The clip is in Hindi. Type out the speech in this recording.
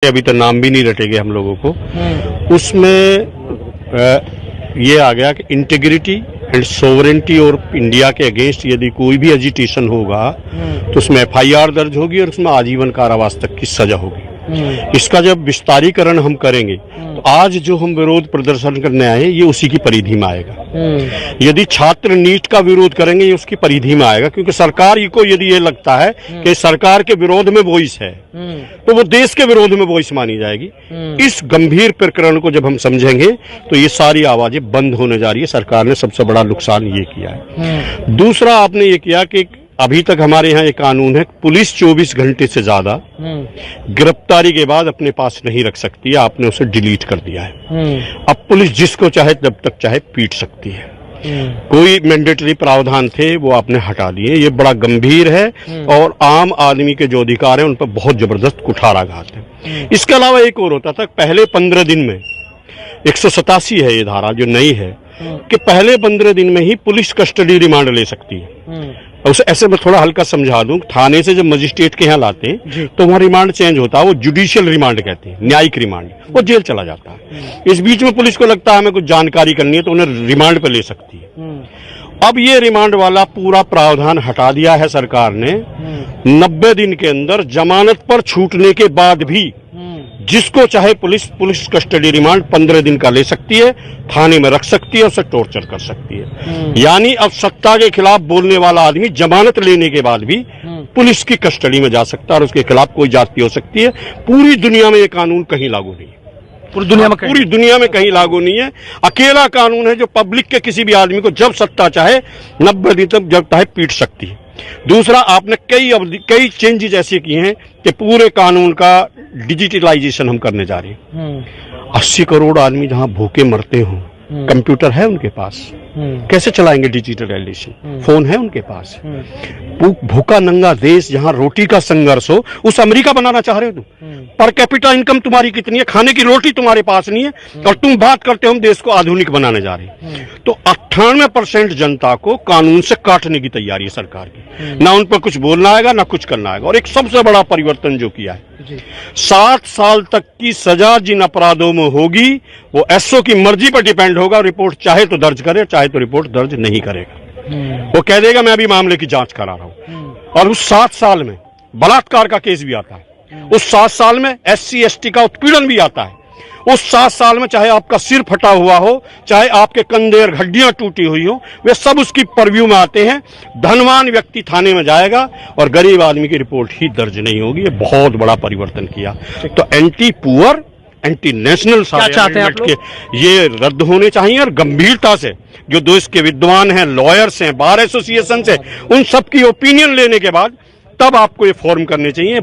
अभी तो नाम भी नहीं रटेंगे हम लोगों को। उसमें ये आ गया कि इंटीग्रिटी एंड सोवरेंटी और इंडिया के अगेंस्ट यदि कोई भी एजिटेशन होगा तो उसमें FIR दर्ज होगी और उसमें आजीवन कारावास तक की सजा होगी। इसका जब विस्तारीकरण हम करेंगे तो आज जो हम विरोध प्रदर्शन करने आए ये उसी की परिधि में आएगा। यदि छात्र नीट का विरोध करेंगे ये उसकी परिधि में आएगा, क्योंकि सरकार को यदि ये लगता है कि सरकार के विरोध में वॉइस है तो वो देश के विरोध में वॉइस मानी जाएगी। इस गंभीर प्रकरण को जब हम समझेंगे तो ये सारी आवाजें बंद होने जा रही है। सरकार ने सबसे बड़ा नुकसान ये किया है। दूसरा आपने ये किया कि अभी तक हमारे यहाँ एक कानून है, पुलिस 24 घंटे से ज्यादा गिरफ्तारी के बाद अपने पास नहीं रख सकती है। आपने उसे डिलीट कर दिया है। अब पुलिस जिसको चाहे जब तक चाहे पीट सकती है। कोई मैंडेटरी प्रावधान थे वो आपने हटा दिए। ये बड़ा गंभीर है और आम आदमी के जो अधिकार है उन पर बहुत जबरदस्त कुठाराघात है। इसके अलावा एक और होता था, पहले 15 दिन में 187 है ये धारा जो नई है कि पहले 15 दिन में ही पुलिस कस्टडी रिमांड ले सकती है। उसे ऐसे मैं थोड़ा हल्का समझा दूं, थाने से जब मजिस्ट्रेट के यहाँ लाते हैं तो वहां रिमांड चेंज होता है, वो जुडिशियल रिमांड कहते हैं, न्यायिक रिमांड, वो जेल चला जाता है। इस बीच में पुलिस को लगता है हमें कुछ जानकारी करनी है तो उन्हें रिमांड पे ले सकती है। अब ये रिमांड वाला पूरा प्रावधान हटा दिया है सरकार ने। 90 दिन के अंदर जमानत पर छूटने के बाद भी जिसको चाहे पुलिस कस्टडी रिमांड 15 दिन का ले सकती है, थाने में रख सकती है, उसे टॉर्चर कर सकती है। यानी अब सत्ता के खिलाफ बोलने वाला आदमी जमानत लेने के बाद भी पुलिस की कस्टडी में जा सकता है और उसके खिलाफ कोई जाति हो सकती है। पूरी दुनिया में ये कानून कहीं लागू नहीं है। पूरी दुनिया में कहीं लागू नहीं है। अकेला कानून है जो पब्लिक के किसी भी आदमी को जब सत्ता चाहे 90 दिन तक जब चाहे पीट सकती है। दूसरा, आपने कई चेंजेस ऐसे किए हैं कि पूरे कानून का डिजिटलाइजेशन हम करने जा रहे हैं। 80 करोड़ आदमी जहां भूखे मरते हों, कंप्यूटर है उनके पास, कैसे चलाएंगे डिजिटलाइजेशन? फोन है उनके पास। भूखा नंगा देश जहां रोटी का संघर्ष हो, उस अमेरिका बनाना चाह रहे हो तुम? पर कैपिटा इनकम तुम्हारी कितनी है? खाने की रोटी तुम्हारे पास नहीं है और तुम बात करते हो हम देश को आधुनिक बनाने जा रहे हैं। तो 98% जनता को कानून से काटने की तैयारी है सरकार की। ना उन पर कुछ बोलना आएगा ना कुछ करना आएगा। और एक सबसे बड़ा परिवर्तन जो किया है, 7 साल तक की सजा जिन अपराधों में होगी वो SO की मर्जी पर डिपेंड होगा। रिपोर्ट चाहे तो दर्ज करे, चाहे तो रिपोर्ट दर्ज नहीं करेगा। वो कह देगा मैं अभी मामले की जांच करा रहा हूं। और उस 7 साल में बलात्कार का केस भी आता है, उस 7 साल में SC ST का उत्पीड़न भी आता है, उस 7 साल में चाहे आपका सिर फटा हुआ हो, चाहे आपके कंधे और हड्डियां टूटी हुई हो, वे सब उसकी परव्यू में आते हैं। धनवान व्यक्ति थाने में जाएगा और गरीब आदमी की रिपोर्ट ही दर्ज नहीं होगी। ये बहुत बड़ा परिवर्तन किया। तो एंटी पुअर, एंटी नेशनल के ये रद्द होने चाहिए और गंभीरता से जो देश के विद्वान हैं, लॉयर्स हैं, बार एसोसिएशन से, उन सब की ओपिनियन लेने के बाद तब आपको ये फॉर्म करने चाहिए।